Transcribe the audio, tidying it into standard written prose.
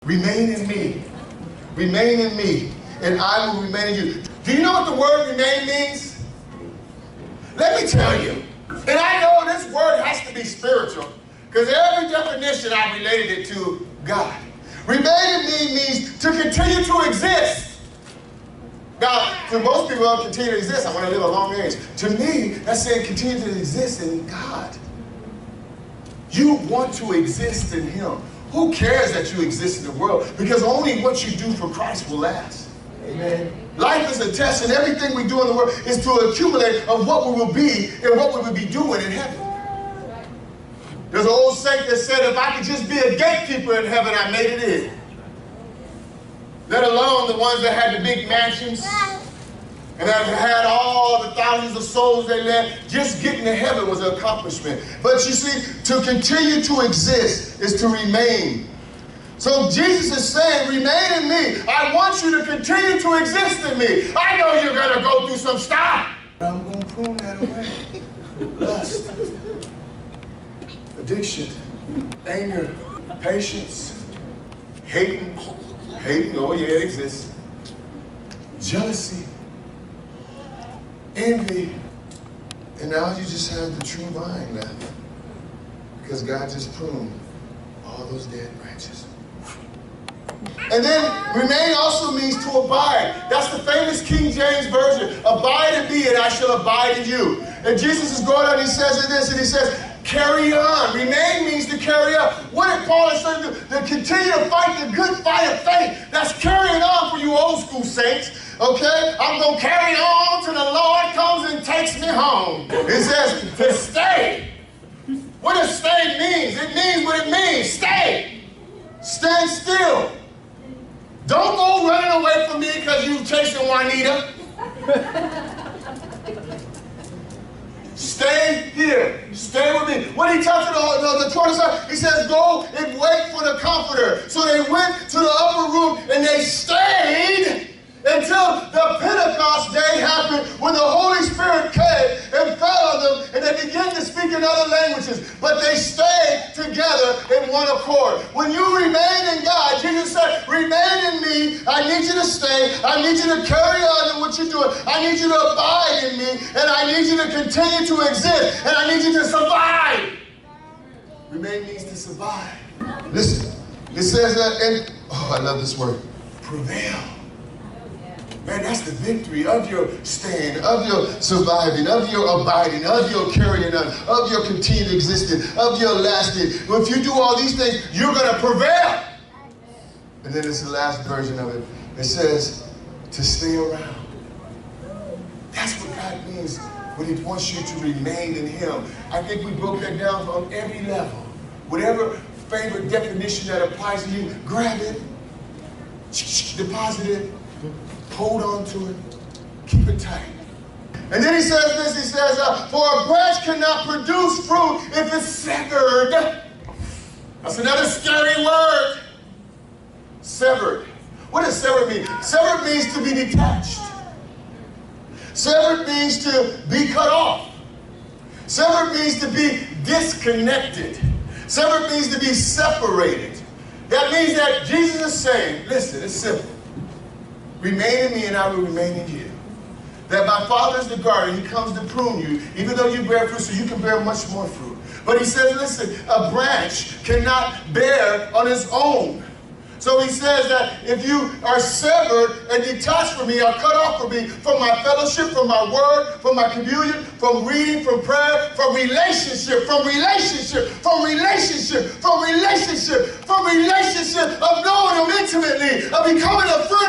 Remain in me. Remain in me, and I will remain in you. Do you know what the word remain means? Let me tell you. And I know this word has to be spiritual, because every definition I related it to God. Remain in me means to continue to exist. Now, to most people, I'll continue to exist. I want to live a long age. To me, that's saying continue to exist in God. You want to exist in Him. Who cares that you exist in the world? Because only what you do for Christ will last. Amen. Life is a test, and everything we do in the world is to accumulate of what we will be and what we will be doing in heaven. There's an old saint that said, if I could just be a gatekeeper in heaven, I made it in. Let alone the ones that had the big mansions and that had all the thousands of souls they led. Just getting to heaven was an accomplishment. But you see, to continue to exist is to remain. So Jesus is saying, remain in me. I want you to continue to exist in me. I know you're going to go through some stuff. I'm going to prune that away. Lust, addiction, anger, patience, hating, oh yeah, it exists. Jealousy, envy, and now you just have the true vine left. Because God just pruned all those dead branches. And then remain also means to abide. That's the famous King James Version. Abide in me and I shall abide in you. And Jesus is going on, he says this, and he says, carry on. Remain means to carry on. What did Paul say to continue to fight the good fight of faith? That's carrying on for you old school saints. Okay? I'm going to carry on till the Lord comes and takes me home. It says to stay. What does stay mean? It means what it means. Stay. Stand still. Don't go running away from me because you're chasing Juanita. Stay here. Stay with me. When he talks to the 27, he says, go and wait for the Comforter. So they went to the upper room and they stayed until the Pentecost day happened, when the Holy Spirit came and fell on them and they began to speak in other languages. But they stayed together in one accord. When you remain in God, Jesus said, remain in me. I need you to stay. I need you to carry on in what you're doing. I need you to abide in me. And I need you to continue to exist. And I need you to survive. Remain means to survive. Listen, it says that, and I love this word, prevail. Man, that's the victory of your staying, of your surviving, of your abiding, of your carrying on, of your continued existence, of your lasting. If you do all these things, you're going to prevail. And then it's the last version of it. It says to stay around. That's what God means when He wants you to remain in Him. I think we broke that down on every level. Whatever favorite definition that applies to you, grab it, deposit it, hold on to it, keep it tight. And then he says this, he says, for a branch cannot produce fruit if it's severed. That's another scary word. Severed. What does severed mean? Severed means to be detached. Severed means to be cut off. Severed means to be disconnected. Severed means to be separated. That means that Jesus is saying, listen, it's simple. Remain in me and I will remain in you. That my Father is the gardener. He comes to prune you, even though you bear fruit, so you can bear much more fruit. But he says, listen, a branch cannot bear on its own. So he says that if you are severed and detached from me, or cut off from me, from my fellowship, from my word, from my communion, from reading, from prayer, from relationship, of knowing him intimately, of becoming a friend